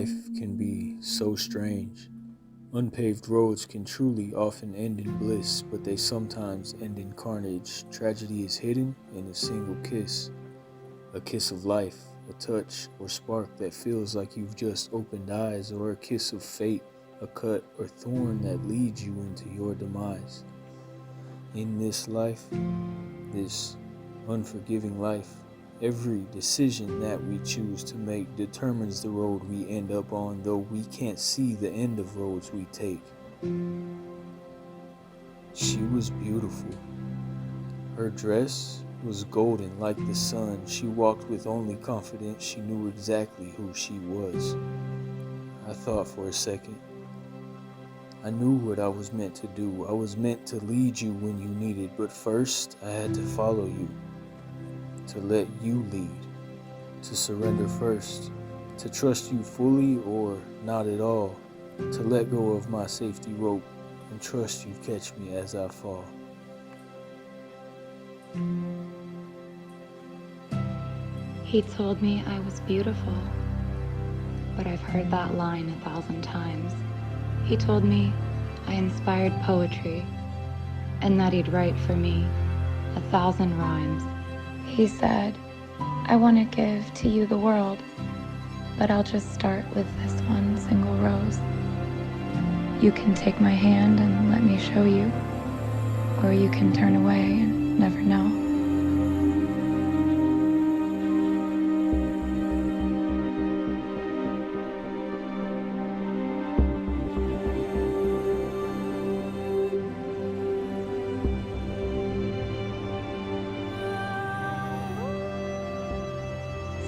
life can be so strange. Unpaved roads can truly often end in bliss, but they sometimes end in carnage. Tragedy is hidden in a single kiss, a kiss of life, a touch or spark that feels like you've just opened eyes, or a kiss of fate, a cut or thorn that leads you into your demise. In this life, this unforgiving life, every decision that we choose to make determines the road we end up on, though we can't see the end of roads we take. She was beautiful. Her dress was golden like the sun. She walked with only confidence. She knew exactly who she was. I thought for a second. I knew what I was meant to do. I was meant to lead you when you needed, but first I had to follow you, to let you lead, to surrender first, to trust you fully or not at all, to let go of my safety rope and trust you catch me as I fall. He told me I was beautiful, but I've heard that line 1,000 times. He told me I inspired poetry and that he'd write for me 1,000 rhymes. He said, I want to give to you the world, but I'll just start with this one single rose. You can take my hand and let me show you, or you can turn away and never know.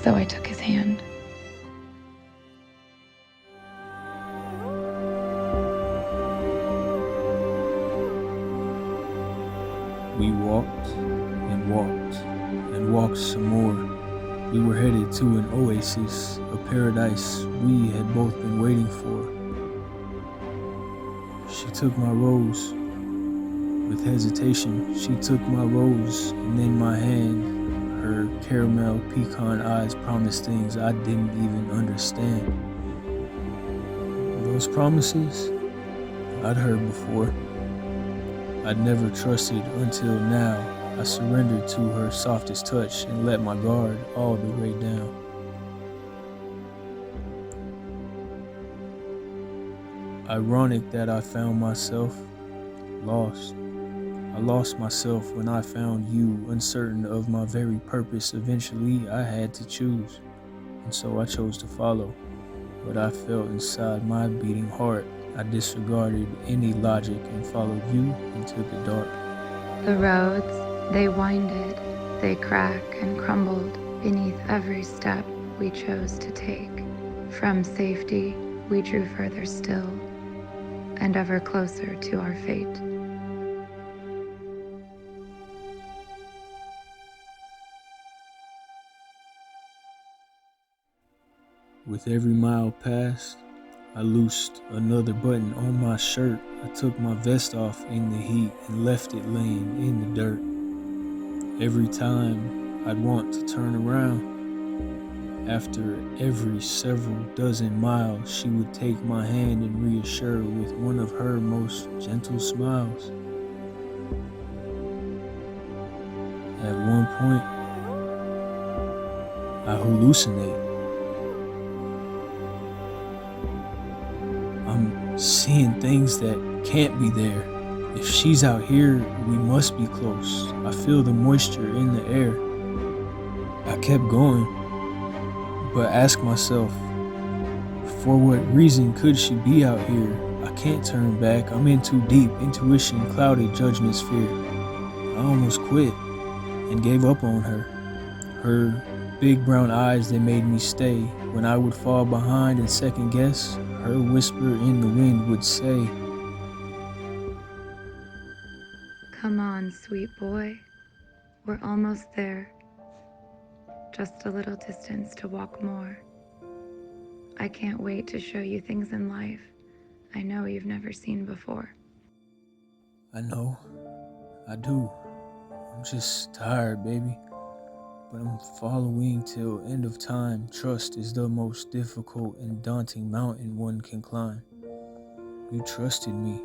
So I took his hand. We walked and walked and walked some more. We were headed to an oasis, a paradise we had both been waiting for. She took my rose. With hesitation, she took my rose and then my hand. Her caramel pecan eyes promised things I didn't even understand. Those promises I'd heard before. I'd never trusted until now. I surrendered to her softest touch and let my guard all the way down. Ironic that I found myself lost. I lost myself when I found you, uncertain of my very purpose. Eventually, I had to choose, and so I chose to follow what I felt inside my beating heart. I disregarded any logic and followed you into the dark. The roads, they winded, they cracked and crumbled beneath every step we chose to take. From safety, we drew further still, and ever closer to our fate. With every mile passed, I loosed another button on my shirt. I took my vest off in the heat and left it laying in the dirt. Every time I'd want to turn around, after every several dozen miles, she would take my hand and reassure with one of her most gentle smiles. At one point, I hallucinate. I'm seeing things that can't be there. If she's out here, we must be close. I feel the moisture in the air. I kept going, but ask myself, for what reason could she be out here? I can't turn back. I'm in too deep. Intuition clouded judgment's fear. I almost quit and gave up on her. Her big brown eyes, they made me stay. When I would fall behind and second guess, her whisper in the wind would say, Come on, sweet boy. We're almost there. Just a little distance to walk more. I can't wait to show you things in life I know you've never seen before. I know, I do. I'm just tired, baby. but I'm following till end of time. Trust is the most difficult and daunting mountain one can climb. You trusted me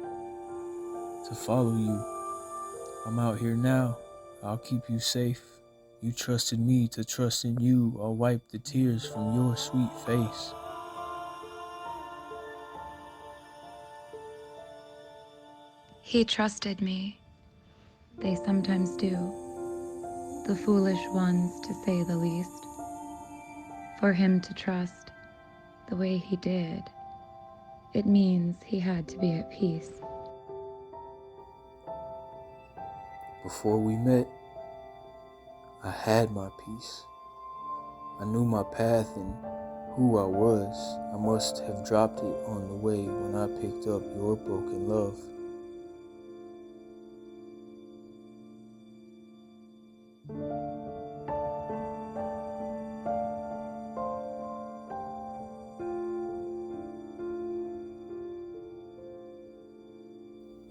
to follow you. I'm out here now. I'll keep you safe. You trusted me to trust in you. I'll wipe the tears from your sweet face. He trusted me. They sometimes do. The foolish ones, to say the least. For him to trust the way he did, it means he had to be at peace. Before we met, I had my peace. I knew my path and who I was. I must have dropped it on the way when I picked up your broken love.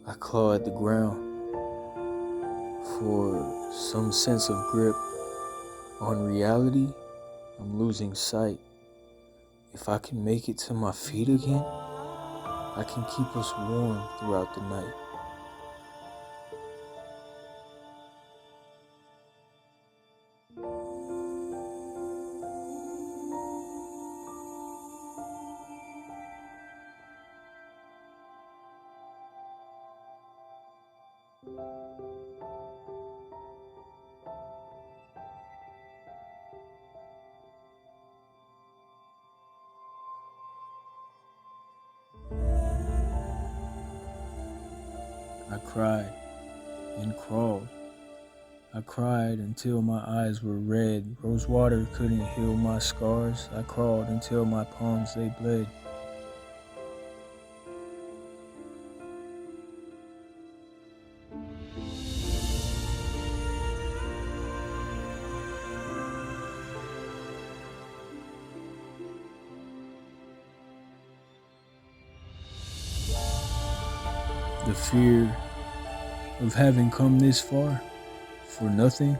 I clawed the ground for some sense of grip. On reality, I'm losing sight. If I can make it to my feet again, I can keep us warm throughout the night. I cried and crawled. I cried until my eyes were red. Rose water couldn't heal my scars. I crawled until my palms they bled. The fear of having come this far for nothing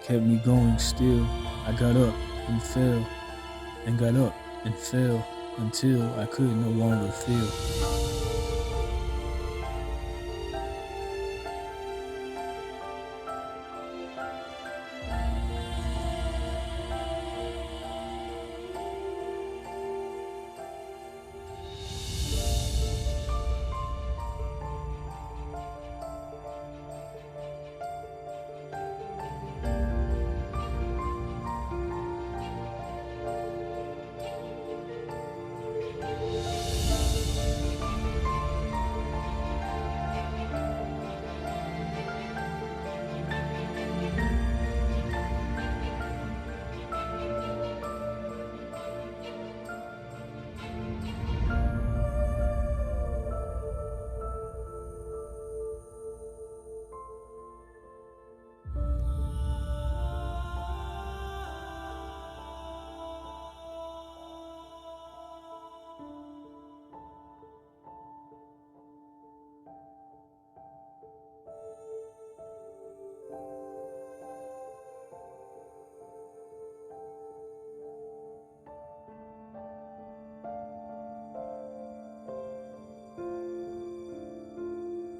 kept me going still. I got up and fell and got up and fell until I could no longer feel.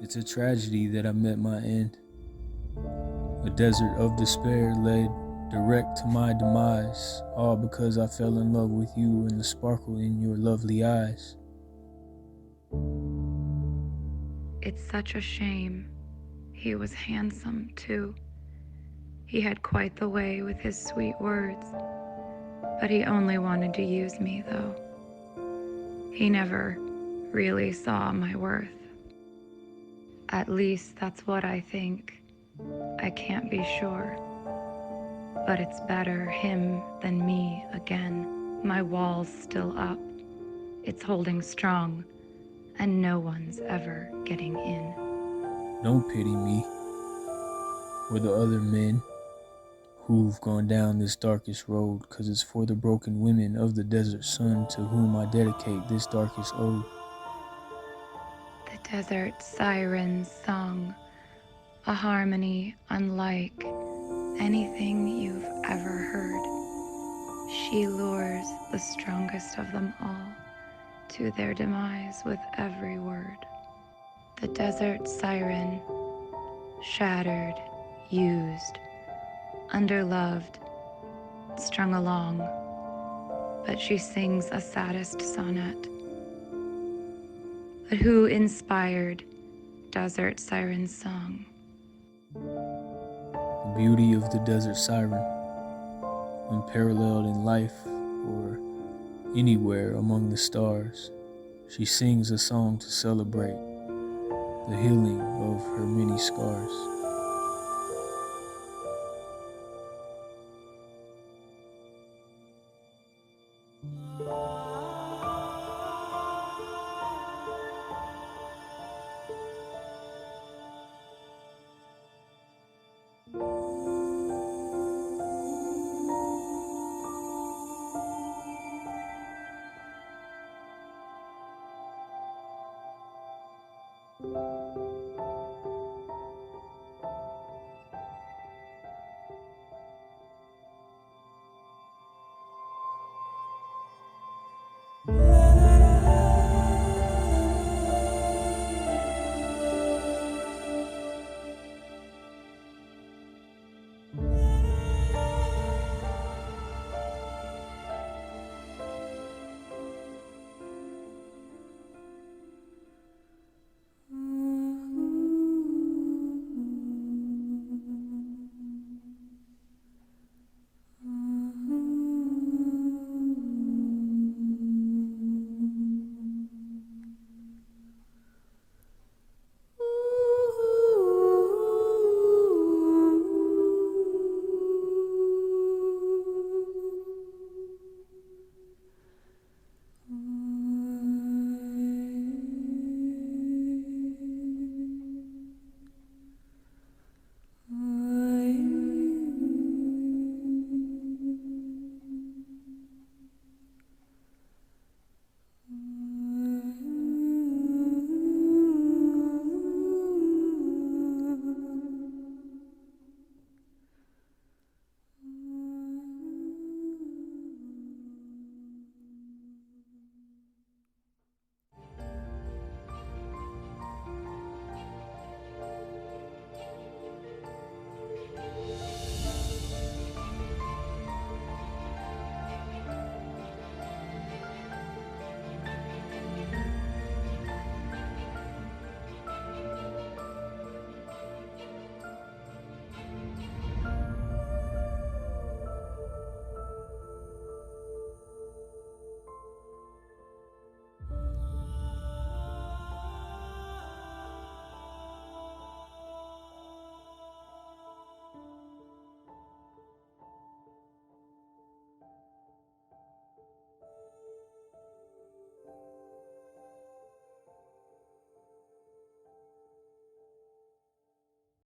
It's a tragedy that I met my end. A desert of despair led direct to my demise, all because I fell in love with you and the sparkle in your lovely eyes. It's such a shame. He was handsome, too. He had quite the way with his sweet words. But he only wanted to use me, though. He never really saw my worth. At least that's what I think. I can't be sure. But it's better him than me again. My wall's still up. It's holding strong, and no one's ever getting in. Don't pity me or the other men who've gone down this darkest road, 'cause it's for the broken women of the desert sun to whom I dedicate this darkest ode. The desert siren's song, a harmony unlike anything you've ever heard. She lures the strongest of them all to their demise with every word. The desert siren, shattered, used, underloved, strung along, but she sings a saddest sonnet. But who inspired desert siren's song? The beauty of the desert siren, unparalleled in life or anywhere among the stars, she sings a song to celebrate the healing of her many scars.